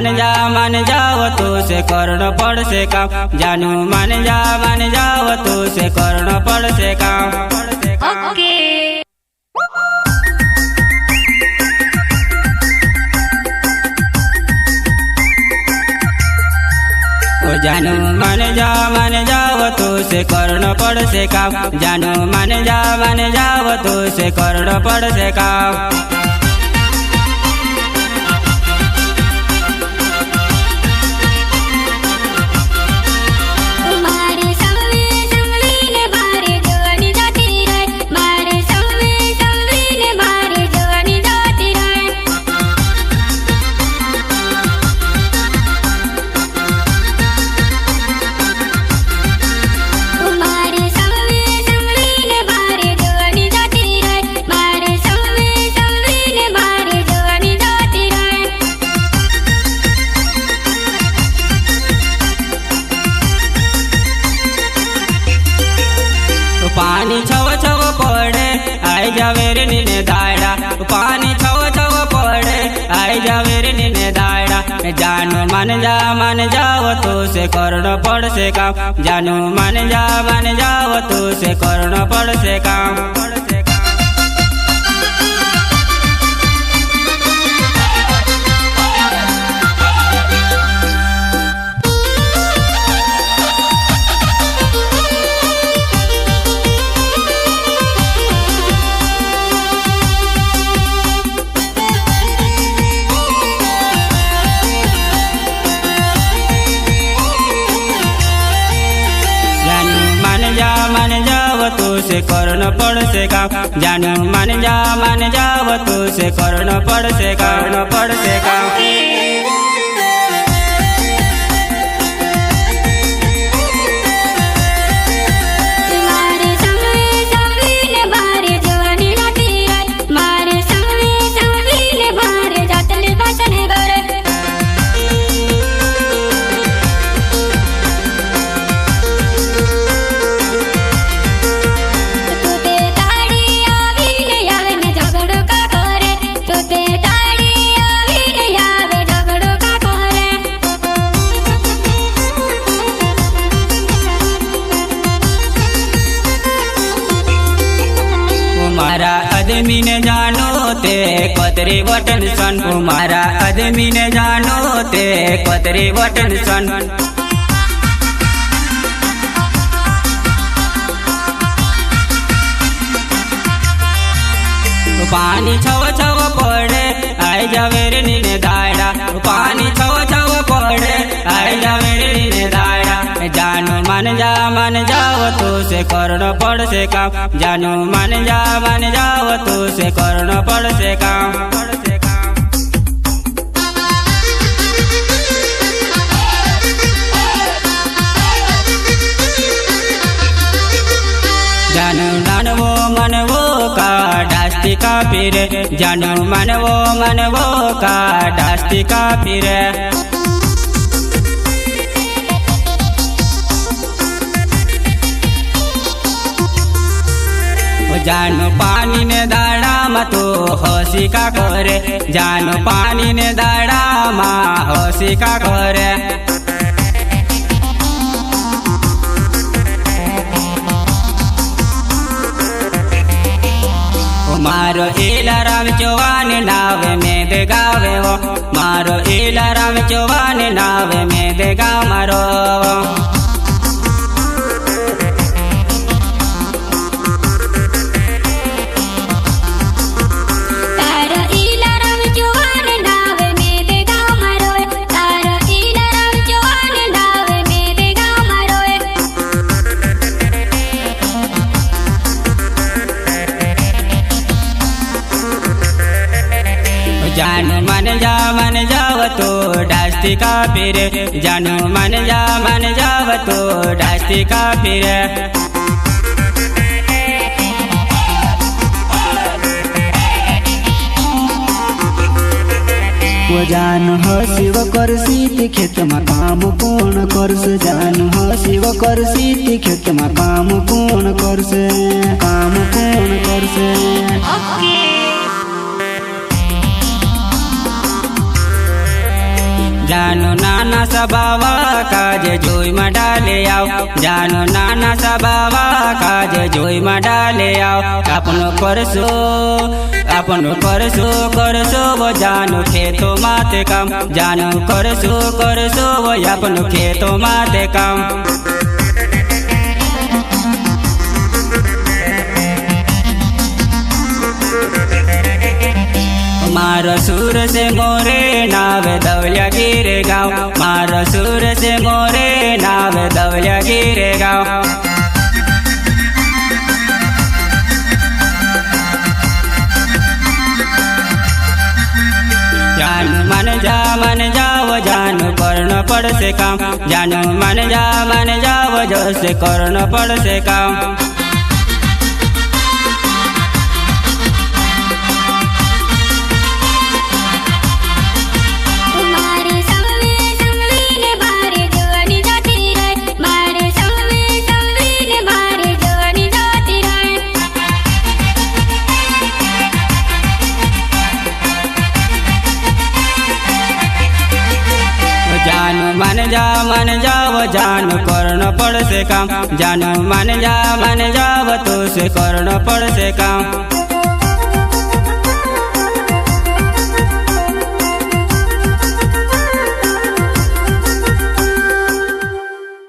मान जाओ तो से करना पड़ से काम। जानू मान जाओ तो से करना पड़ से काम। ओके जानू मान जाओ तो से करना पड़ से काम। जानू मान जाओ तो से करना पड़ से काम। पानी छव छव पड़े आई जावे रे नीने दायरा। पानी छव छव पड़े आई जावे रे नीने दायरा। जानू मान जाओ तो से करना पड़ से काम। जानू मान जाओ तो से करना पड़ से काम। मान जाओ तो से करना पड़ से काम। जानू मान जाओ तो से करना पड़ से काम। मारा आदमी ने जानो ते कतरे बटन सन। मारा आदमी ने जानो ते कतरे बटन सन। पानी छव छव पड़े आई जावे रे नीने दायरा। पानी छव छव पड़े आई जावे रे नीने दायरा। जानू मान जाओ तो से करना पड़ से काम। जानू मान जाओ तो से करना पड़ से काम। जानू मनवो का डास्ती का पीरे। जानू मनवो का डास्ती का पीरे। जानू पानी ने दाड़ा मा तो हसी का करे। जानू पानी ने दाड़ा मा हसी का करे। मारो इलाराम चौहान नाव में बेगावे वो। मारो इलाराम चौहान नाव में बेगा मारो। जानू मान जाओ तो डास्ती का पीरे। जानू मान जाओ तो डास्ती का पीरे। जान हसीव करसी ती खेत में काम कोण करस। जान हसीव करसी ती खेत में काम कोण करस। જાનો નાના સબાવા કાજે જોઈમાં ડાલે આવ, જાનો નાના સબાવા કાજે જોઈમાં ડાલે આવ. આપણું કરશો વો જાનો ખેતો માતે કામ, જાનો કરશો વો આપણું ખેતો માતે કામ. मारो सूर से मोरे नावे दौलिया गिरे गाँव, मारो सूर से मोरे नावे दौलिया गिरे गाँव. जानु मन जाओ जानु कर्ण पड़से काम, जानु मन जाओ जो से कर्ण पड़से काम. जानु मन जाओ जानु कर्ण पड़से काम, जानु मन जाओ तो से कर्ण पड़से काम.